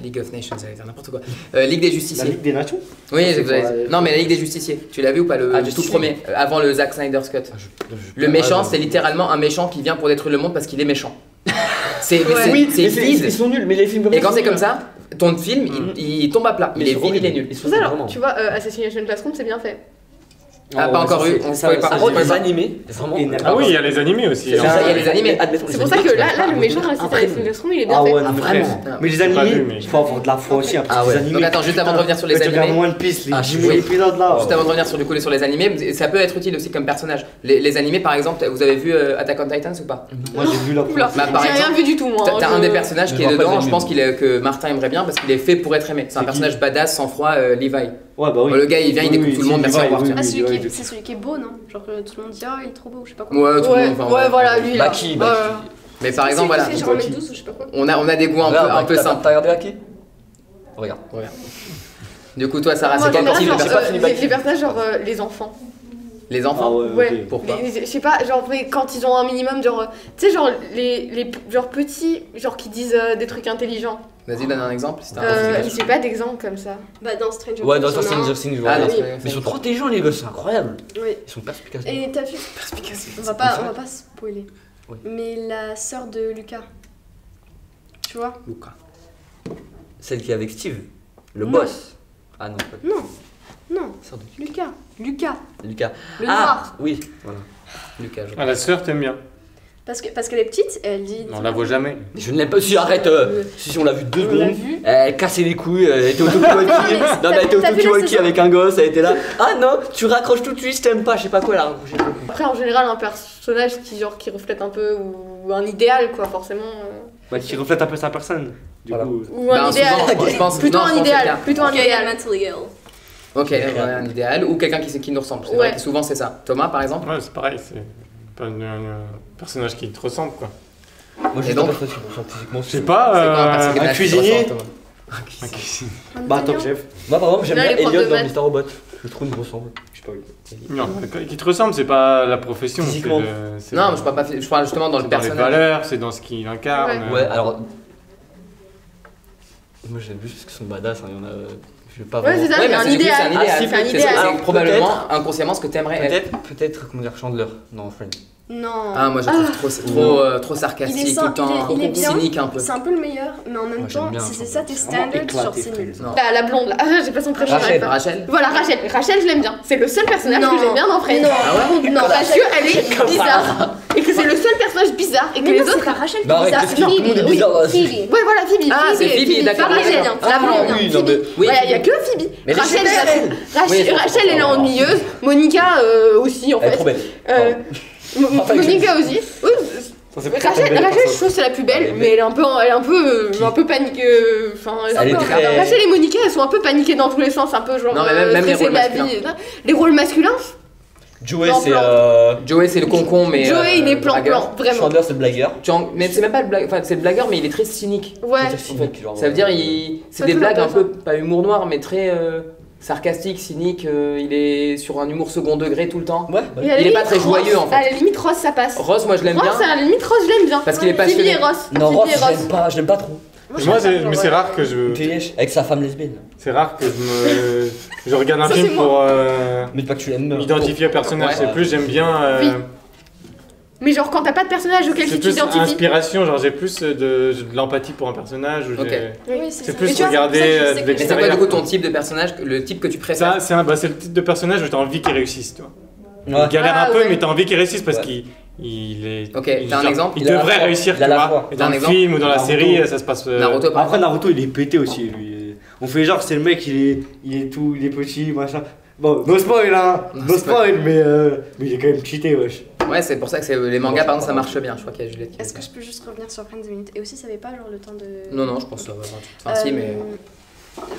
League of Nations, ça veut dire n'importe quoi. Ligue des La Justiciers. Ligue des Nations? Oui, C'est vous avez- quoi, non mais la Ligue des Justiciers. Tu l'as vu ou pas le Ah, tout Justice premier, avant le Zack Snyder's Cut. Le méchant, c'est littéralement un méchant qui vient pour détruire le monde parce qu'il est méchant. C'est Oui, c'est mais vide. ils sont nuls, mais les films comme Et quand sont c'est comme nuls. ça, ton film il tombe à plat. Il est vide, il est nul. Ils sont C'est ça, nuls, alors, vraiment. tu vois, Assassination Classroom, c'est bien fait. Ah, pas encore eu, on spoil pas. Par contre, les animés, vraiment. Énervant. Ah oui, il y a les animés aussi. C'est hein. ça, il y a les animés. Admettons, C'est les pour ça animés, que tu là, vas pas le méchant revenir dans après. Assassination Classroom, il est bien Ah fait. ouais, non, Vraiment. mais les J'ai pas animés, vu, mais- il faut avoir de la foi aussi, hein, parce Ah que ouais. les animés. Donc attends, juste avant de revenir sur les Quand tu regardes animés. One Piece, les Ah, 10 je 000 suis épisodes là. Juste avant de revenir sur les animés, ça peut être utile aussi comme personnage. Les animés par exemple, vous avez vu Attack on Titans ou pas? Moi j'ai vu la Oula, Bah, par j'ai rien exemple, vu du tout, moi. T'as hein, un je- des personnages Je qui est vois pas dedans, les je pense animés. que Martin aimerait bien parce qu'il est fait pour être aimé. C'est un C'est personnage qui badass, sans froid, Levi. Ouais, bah oui. Le gars il vient, il Oui, découpe oui, tout le monde, c'est merci au Levi, revoir. oui, tiens. oui. C'est celui qui est beau, non? Genre tout le monde dit, ah, il est trop beau, je sais pas quoi. Ouais, tout le Ouais, monde. enfin, ouais, voilà, lui là. Baki, Ouais. Baki. Mais par exemple, voilà, C'est genre 1m12 ou je sais pas quoi. on a des goûts un peu simples. T'as regardé Baki? Regarde. Du coup, toi, Sarah, Moi, c'est quel j'en ai type de genre, personnage? pas fini les Baki. personnages, genre les enfants. Les Ah enfants. ouais, Ouais. ok. Pourquoi? Je sais pas, genre mais quand ils ont un minimum, genre, tu sais, genre les genre petits, genre qui disent des trucs intelligents. Vas-y, donne un exemple. Si t'as un Mais exemple. j'ai pas d'exemple comme ça. Bah, dans Stranger Ouais, dans Things, il y en a Stranger un. Things, Ah, voilà. non, oui. c'est- Mais ils sont trop intelligents, les gosses, c'est incroyable. Oui. Ils sont perspicaces. Et t'as vu on va pas spoiler. Oui. Mais la sœur de Lucas. Tu vois? Luca. Celle qui est avec Steve, le Non. boss. Ah non, pas Non. Non. sœur de Lucas. Lucas. Le Ah, noir. oui, voilà. Lucas, je Ah, la sœur, t'aimes bien. Parce qu'elle est petite, elle dit. On la voit jamais. Mais je ne l'aime pas. Si, arrête. Si, on l'a vu 2 On l'a secondes. vu. Elle cassait les couilles, elle était au talkie-walkie. mais Non, mais elle était au t'as vu la talkie-walkie saison avec un gosse, elle était là. Ah non, tu raccroches tout de suite, je t'aime pas, je sais pas quoi, elle a raccroché. Après, en général, un personnage qui reflète un peu ou un idéal, quoi, forcément. Bah, qui reflète un peu sa personne. Du Voilà. coup. Ou un Ben, idéal. souvent, je pense- Plutôt non, je un pense que c'est idéal. bien. Plutôt un Ok, idéal. mentally ill. Ok, un idéal ou quelqu'un qui nous ressemble. C'est Ouais. vrai que souvent c'est ça. Thomas, par exemple. Ouais, c'est pareil, c'est pas un personnage qui te ressemble, quoi. Moi, Et je sais donc pas scientifiquement. Je sais pas. C'est quoi un personnage qui un te cuisinier ressemble, Thomas? Ok. Bah, Top Chef. Moi, par exemple, j'aime Là, bien les profs Elliot de dans maths. Mr. Robot. Je trouve qu'il me ressemble. Je sais pas. Non, qui te ressemble, c'est pas la profession. Physiquement. Non, je parle justement dans le les personnage. valeurs, c'est dans ce qu'il incarne. Ouais, alors. Moi j'aime juste parce qu'ils sont badass, il y en a. Je vais pas Ouais, c'est ça, Ouais, il y mais a un c'est du coup, idéal. c'est un idéal. C'est un C'est idéal. c'est probablement inconsciemment ce que t'aimerais être. Peut-être, comment dire, Chandler dans Friends. Non. Ah, moi je trouve trop sarcastique, tout le temps, il est bien, cynique un peu. c'est un peu le meilleur, mais en même Moi, j'aime temps, bien si c'est Chandler. ça tes Vraiment standards, genre éclaté, c'est nul. Non. La blonde là, j'ai pas son prénom. Rachel. j'arrive pas. Rachel. Voilà, Rachel, je l'aime bien. C'est le seul personnage Non. que j'aime bien dans Friends. Non. Ah ouais Non, Parce qu'elle est bizarre. Et que c'est le seul personnage bizarre. Et que Mais les non, c'est autres. pas Rachel qui Bah est arrête, bizarre, qu'est-ce c'est qu'il y a, tout le monde est Phoebe. bizarre dans la série. Phoebe. Ouais, voilà, Phoebe. Ah, c'est Phoebe, d'accord. Phoebe, elle est bien. La blonde. oui, non, mais. Oui. Il y a que Phoebe. Mais elle est Rachel, super belle. Rachel, elle est ennuyeuse. Monica aussi, en Elle est fait. trop belle. Monica aussi. Oui, Rachel, je trouve que c'est la plus belle, mais elle est un peu paniquée. Enfin, Elle est très- Rachel et Monica, elles sont un peu paniquées dans tous les sens, un peu genre. Non, mais même les stresser rôles de la masculins. vie. Les rôles masculins, Joey, Plan, c'est. plan. Joey c'est le concon, mais. Joey, il est blagueur. plan, vraiment. Chandler, c'est le blagueur. Mais c'est même pas le blagueur, enfin c'est le blagueur, mais il est très cynique. Ouais. C'est cynique, genre, Ça veut dire, c'est Pas des tout blagues à un fait peu, pas humour noir, mais très sarcastique, cynique. Il est sur un humour second degré tout le temps. Ouais, Et à la Il est pas limite, très joyeux, en fait. À la limite, Ross, ça passe. Ross, moi je l'aime Ross, bien. à la limite, Ross, je l'aime bien. Parce qu'il est Phoebe passionné. et Ross. Non, Phoebe Ross, et Ross. je l'aime pas trop. Moi, mais c'est rare que je. TH, avec sa femme lesbienne. C'est rare que je regarde un Ça, film c'est pour Mais pas que tu l'aimes. m'identifier au personnage. Ouais. C'est plus, j'aime bien. Oui. Mais genre, quand t'as pas de personnage auquel C'est tu plus t'identifies. inspiration, genre j'ai plus de l'empathie pour un personnage. Ou Ok. j'ai- Oui, C'est ça. plus Mais tu vois, regarder, c'est pour ça que je sais de que Mais c'est quoi l'extérieur. du coup ton type de personnage, le type que tu préfères? Ça, c'est le type de personnage où t'as envie qu'il réussisse, toi. Ouais. Il galère Ah, un peu, ouais. mais t'as envie qu'il réussisse parce Ouais. qu'il est. Ok, il- t'as un genre, exemple? Il Il a la devrait foi. réussir, Il a tu la vois. foi. Et T'as dans un le exemple? film ou dans la Naruto. série, ça se passe. Naruto par Après, exemple. Naruto, il est pété aussi, lui. On fait genre, c'est le mec, il est tout, il est petit, machin. Bon, no spoil, hein, no spoil, mais il est quand même cheaté, wesh. Ouais, c'est pour ça que les mangas par exemple ça marche bien. Je crois qu'il y a Juliette qui Est-ce que je peux juste revenir sur Friends 2 minutes? Et aussi, ça avait pas genre le temps de. Non, je pense que ça va. Enfin, si, mais.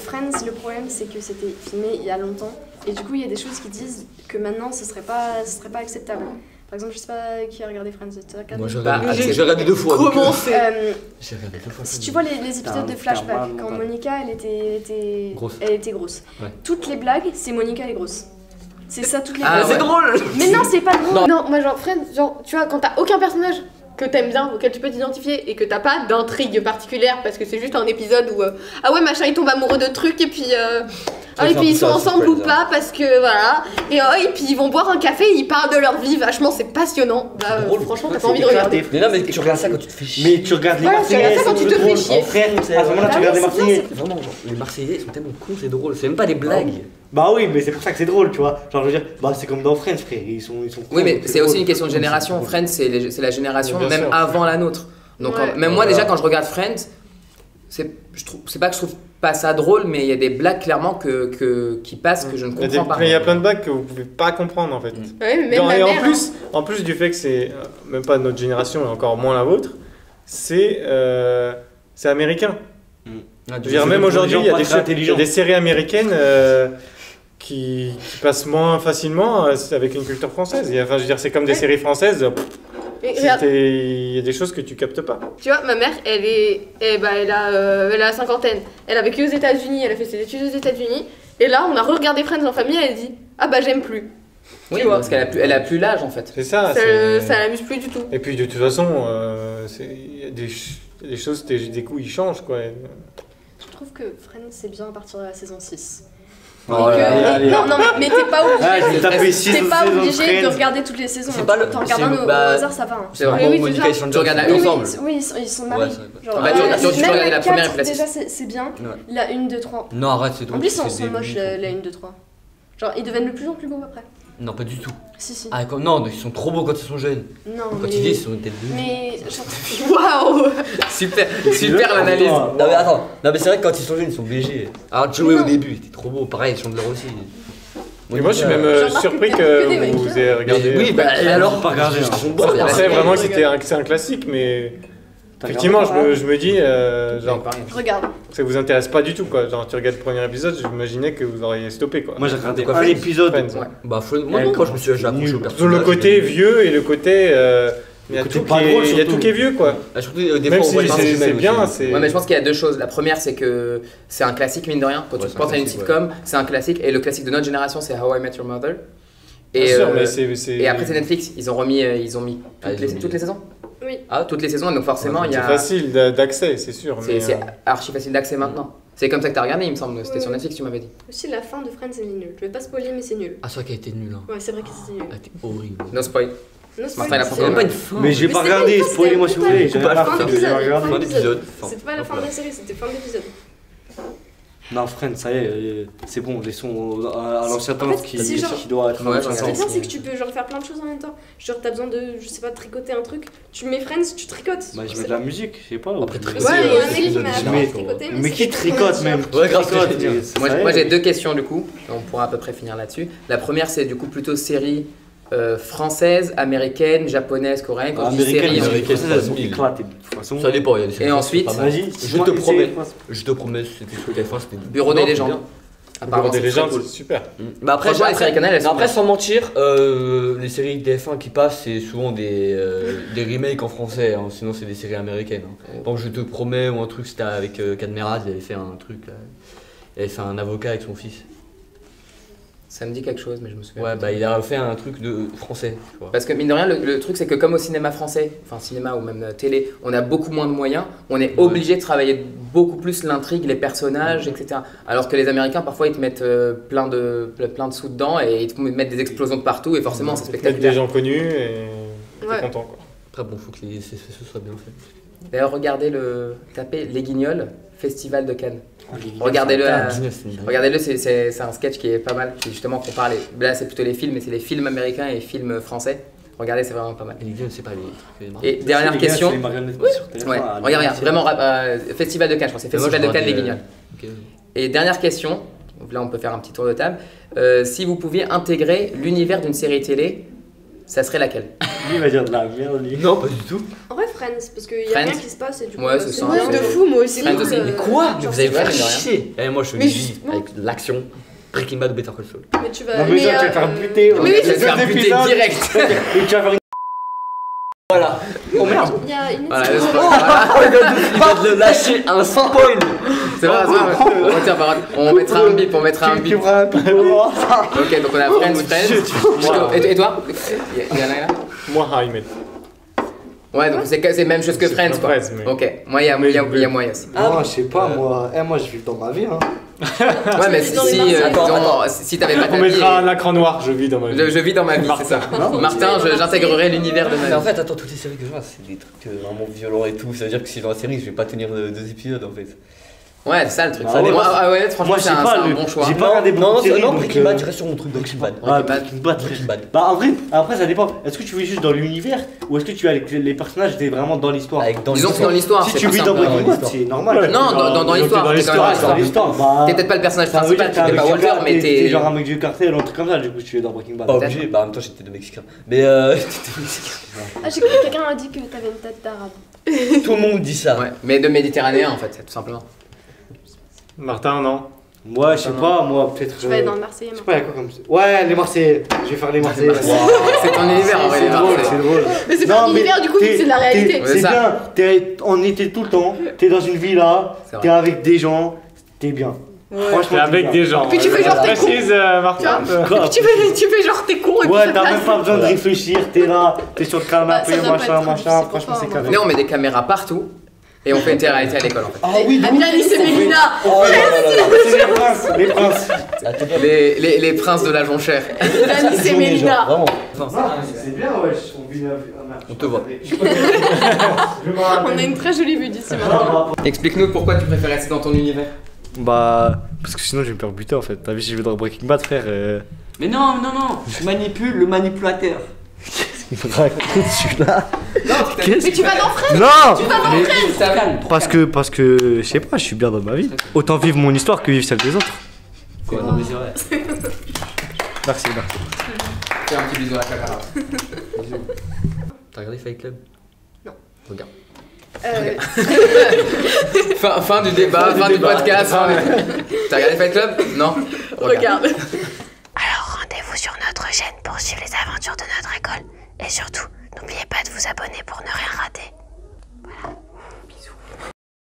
Friends, le problème c'est que c'était filmé il y a longtemps et du coup il y a des choses qui disent que maintenant ce serait pas acceptable. Par exemple, je sais pas qui a regardé Friends. T'as regardé Moi, j'ai Bah, regardé, j'ai- j'ai regardé 2 fois. donc, Comment c'est J'ai regardé 2 fois. Si tu vois les épisodes de Flashback, quand Monica elle était Grosse. elle était grosse. Ouais. Toutes les blagues, c'est Monica elle est grosse. C'est ça toutes les Ah, blagues. ouais. C'est drôle! Mais non, c'est pas drôle. Non, moi, genre, Friends, genre, tu vois, quand t'as aucun personnage que t'aimes bien, auquel tu peux t'identifier, et que t'as pas d'intrigue particulière, parce que c'est juste un épisode où, ah ouais, machin, il tombe amoureux de trucs, et puis, et puis ils sont ensemble ou pas, parce que, voilà, et puis ils vont boire un café, ils parlent de leur vie, vachement, c'est passionnant. Bah, C'est drôle. franchement, t'as pas envie de regarder. Mais non, mais tu regardes ça quand tu te fais chier. Mais tu regardes les Voilà, tu regardes Marseillais, ça quand tu te fais chier. En frère, à ce moment-là, Bah tu regardes les oui, c'est bien, Marseillais. Vraiment, genre, les Marseillais ils sont tellement cons, c'est drôle. C'est même pas des blagues. Bah oui, mais c'est pour ça que c'est drôle, tu vois. Genre, je veux dire, bah c'est comme dans Friends, frère, ils sont Oui, cons, mais donc c'est aussi drôle. une question de génération. Friends, c'est la génération Bien même sûr. avant la nôtre. Donc, Ouais. même moi, Voilà. déjà, quand je regarde Friends, c'est pas que je trouve pas ça drôle, mais il y a des blagues clairement qui passent que je ne comprends pas. Il y a plein de blagues que vous pouvez pas comprendre en fait. Ouais, mais même ma Et mère, en plus du fait que c'est même pas notre génération et encore moins la vôtre, c'est américain. Je veux dire, même aujourd'hui, il y a des séries américaines qui passent moins facilement avec une culture française. Enfin, je veux dire, c'est comme des Ouais. séries françaises. Et regarde, Il y a des choses que tu captes pas. tu vois, ma mère, elle a la cinquantaine. Elle a vécu aux États-Unis, elle a fait ses études aux États-Unis. Et là, on a regardé Friends en famille, elle dit, ah bah j'aime plus. Oui, tu vois. parce qu'elle a plus l'âge en fait. C'est ça. Ça l'amuse plus du tout. Et puis de toute façon, il y a des choses, des coups, ils changent quoi. Je trouve que Friends c'est bien à partir de la saison 6. Oh Et que- là là. allez. Non, mais t'es pas Ah, obligé. j'ai tapé 6 T'es pas saisons de obligé de Friends. regarder toutes les saisons. C'est pas le- T'en regardes un c'est- au bah, hasard, ça va. hein. C'est vrai. Oui, oui, Monica c'est et ça. Chandler, Tu regardes c'est avec- ensemble. Oui, ils sont mariés. Ouais, c'est- Genre, Ah bah, tu regardes même la la première et 4, la suite. déjà c'est bien. Ouais. La 1, 2, 3. Non, arrête, c'est En drôle. plus, ils c'est sont des moches, vues. la 1, 2, 3. Genre, ils deviennent de plus en plus beaux après. Non, pas du tout. Si. Ah, non, ils sont trop beaux quand ils sont jeunes. Non, Quand mais. ils vieillissent, ils sont une tête de. Mais. genre- Waouh Super l'analyse. Non, mais attends, non, mais c'est vrai que quand ils sont jeunes, ils sont BG. Alors, Joey Non. au début, il était trop beau. Pareil, Chandler aussi. Et moi, je suis même Jean-Marc, surpris que que des mecs, vous hein. ayez regardé. Oui, bah, et alors Pas regardé, hein. Ils sont beaux, Je bien pensais sûr. vraiment que c'est un classique, mais effectivement, je me dis, genre, Regarde. ça vous intéresse pas du tout quoi. Genre, tu regardes le premier épisode, j'imaginais que vous auriez stoppé quoi. Moi, j'ai regardé Quoi, un Friends épisode. Friends, ouais. Bah, moi, non, moi, je me suis accroché au Sur personnage. le côté vieux et le côté il y a Côté tout pas drôle, il y a surtout. tout qui est vieux quoi. Ah, surtout des Même fois on si voit les c'est jumelles bien, aussi. c'est. Ouais, mais je pense qu'il y a deux choses. La première, c'est que c'est un classique, mine de rien. Quand Ouais, tu c'est penses un à une classique, sitcom, c'est un classique. Et le classique de notre génération, c'est How I Met Your Mother. Bien Et, sûr, euh, mais c'est. et après, c'est Netflix. Ils ont mis Ah, ils ont mis- toutes les saisons. Oui. Ah, toutes les saisons. Donc forcément, il y C'est a. facile d'accès, c'est sûr. mais, C'est archi facile d'accès maintenant. C'est comme ça que t'as regardé, il me semble. C'était Oui, sur oui. Netflix, tu m'avais dit. Aussi, la fin de Friends, elle est nulle. Je vais pas spoiler, mais c'est nul. Ah, c'est vrai qu'elle était nulle. Hein. Ouais, c'est vrai que c'est nul. Elle était horrible. No spoil. Non, Martin, il a c'est- fait C'est même pas une fin. Mais j'ai Mais pas c'était regardé, pas une fin, spoilez-moi si c'était vous pas voulez. une J'ai fin rien à fin foutre, j'ai d'épisode, regardé. Fin d'épisode. C'était pas la fin de la série, c'était fin d'épisode. Non, Friends, ça y est, c'est bon, laissons à l'ancien temps En fait, qui c'est genre- doit être Ouais, à j'en ai Ce l'ancien qui est temps. bien, c'est que tu peux genre faire plein de choses en même temps. Genre, t'as besoin de, je sais pas, tricoter un truc. Tu mets Friends, tu tricotes. Bah, je mets de la musique, je sais pas. Après, ou- très- Ouais, il y a un mec qui épisode m'a différent, appris à quoi. tricoter. Mais qui c'est- tricote même Ouais, grave, Tricote, c'est génial. ça Moi, y est. moi, j'ai deux questions du coup. On pourra à peu près finir là-dessus. La première, c'est du coup plutôt série française, américaine, japonaise, coréenne. Quand je dis Américaine, série, les américaine, Françaises, elles sont mille. éclatées de toute façon. Ça dépend, il y a des séries Et qui sont ensuite- pas mal. Vas-y, Je te promets. Je te promets, c'était sur TF1, c'était Bureau des Non, c'est légendes. bien. Apparemment, des c'est très légendes, cool. c'est super. Bah après, Franchement, les séries canales, elles sont après bien. sans mentir, les séries TF1 qui passent, c'est souvent des remakes en français, hein, sinon c'est des séries américaines. Hein. Donc je te promets, ou un truc, c'était avec Cadmeraz, il avait fait un truc, là. Il avait fait un avocat avec son fils. Ça me dit quelque chose, mais je me souviens. Ouais, plus. bah il a fait un truc de français, tu vois. Parce que mine de rien, le truc c'est que comme au cinéma français, enfin cinéma ou même télé, on a beaucoup moins de moyens, on est obligé de travailler beaucoup plus l'intrigue, les personnages, etc. Alors que les Américains, parfois, ils te mettent plein de sous dedans et ils te mettent des explosions de partout et forcément c'est Mettre des spectaculaire. gens connus et Ouais. t'es content quoi. Après bon, faut que les effets spéciaux soient bien faits. D'ailleurs, tapez Les Guignols, Festival de Cannes. Regardez-le, regardez-le, c'est un sketch qui est pas mal, qui justement compare là c'est plutôt les films, mais c'est les films américains et les films français. Regardez, c'est vraiment pas mal. Et les gars, c'est pas les trucs. Et dernière question. C'est les marionnettes sur téléphone. Ouais, Ah, regarde, c'est- vraiment, Festival de Cannes, je crois, c'est Festival de Cannes, Les Guignols. Ok. Et dernière question, donc là on peut faire un petit tour de table. Si vous pouviez intégrer l'univers d'une série télé, ça serait laquelle? Lui, il va dire de la merde, lui. Non, pas du tout. En vrai, Friends, parce qu'il y a Friends. rien qui se passe et du coup, Ouais, c'est ça. Ouais, de fou, moi aussi. Friends aussi. Mais quoi? Mais genre, vous avez c'est fait vrai, mais rien. chier. Eh, moi je Mais vis justement. avec l'action. Breaking Bad ou Better Call Saul. Mais tu vas. Non, mais toi, tu vas te faire buter. Mais oui, Tu vas te faire Cet buter épisode, direct. Et tu vas faire une. Voilà. Oh merde. Il y a une Voilà, émission- voilà. Il va te lâcher un spoil. C'est vrai, c'est vrai. On tire par- on mettra un bip, on mettra un Tu bip. feras un peu. Ok, donc on a Friends, Wow. Et toi? Il y en a là? Moi, How I Met. Ouais, donc c'est la même chose que C'est Friends comme quoi. Friends, mais- Ok, moi il y a moi aussi. Moi, je sais pas, moi. Moi, je vis dans ma vie, hein. Ouais, mais vis dans les si, Marseillais. disons, si t'avais pas ta On vie. mettra un écran noir, je vis dans ma vie. Je vis dans ma vie, c'est ça. Martin, j'intégrerai l'univers de Mais ma en vie. fait, attends, toutes les séries que je vois, c'est des trucs vraiment violents et tout. Ça veut dire que si dans la série, je vais pas tenir 2 épisodes en fait. Ouais, c'est ça le truc. Ah ouais, Ah ouais, franchement, Moi, je c'est sais un pas, c'est un bon choix. j'ai pas regardé beaucoup de séries. non, donc, Breaking Bad, je reste sur mon truc Breaking Bad. Ah, Bad. Breaking Bad. Breaking Bad. Bah, en vrai, après, ça dépend. Est-ce que tu vis juste dans l'univers ou est-ce que tu as les personnages étaient vraiment dans l'histoire? Avec dans Disons que dans l'histoire, Si c'est tu pas vis dans simple. Breaking Bad, l'histoire. c'est normal. Non, dans l'histoire. Dans t'es quand même l'histoire, dans l'histoire. Bah, T'es peut-être pas le personnage ça veut dire principal, que t'es pas Walter, mais t'es t'es. genre un mec du cartel ou un truc comme ça, du coup tu es dans Breaking Bad. Pas obligé, bah en même temps j'étais de Mexicain. Mais Ah, j'ai cru que quelqu'un a dit que t'avais une tête d'arabe. tout le monde dit ça. Ouais, mais de méditerranéen en fait, tout simplement. Martin, non. Moi, je sais pas, moi peut-être. Tu vas être dans le Marseillais Je sais maintenant. pas, il y a quoi comme ça. Ouais, les Marseillais. Je vais faire les Marseillais. C'est ton univers en vrai, C'est les drôle, Marseillais. c'est drôle. Mais c'est Non, pas mais l'univers du coup, t'es- c'est de la réalité. Ouais, C'est ça. bien, t'es en été tout le temps, t'es dans une villa, C'est vrai. t'es avec des gens, t'es bien. Franchement, T'es avec des gens. Puis tu fais genre t'es con. Précise, Martin. Grave. Tu fais genre t'es con et puis Ouais, ça t'as passe. même pas besoin de réfléchir, t'es là, t'es sur le canapé, Bah, ça doit pas machin, être machin, difficile pour franchement toi, c'est hein. carré. Venez, on met des caméras partout et on fait une télé-réalité à l'école en fait. Ah oui, Amélie et Mélina. Oh là là là. c'est les princes, les princes. Les princes de la jonchère. Amélie et Mélina. Vraiment. C'est bien, ouais, on vit On te voit. On a une très jolie vue d'ici maintenant. Explique-nous pourquoi tu préfères rester dans ton univers. Bah, parce que sinon je vais me faire buter en fait. T'as vu si je vais dans Breaking Bad, frère. Mais non, je manipule le manipulateur. Il me raconte celui-là. Mais tu vas dans Friends. Non Tu vas dans Friends. Parce que, je sais pas, je suis bien dans ma vie. Autant vivre mon histoire que vivre celle des autres. Quoi, non mais c'est vrai. Merci, merci. Fais un petit bisou à la caméra. T'as regardé Fight Club? Non. Regarde. Fin du débat, fin du podcast. T'as regardé Fight Club? Non. Regarde. Alors rendez-vous sur notre chaîne pour suivre les aventures de notre école. Et surtout, N'oubliez pas de vous abonner pour ne rien rater.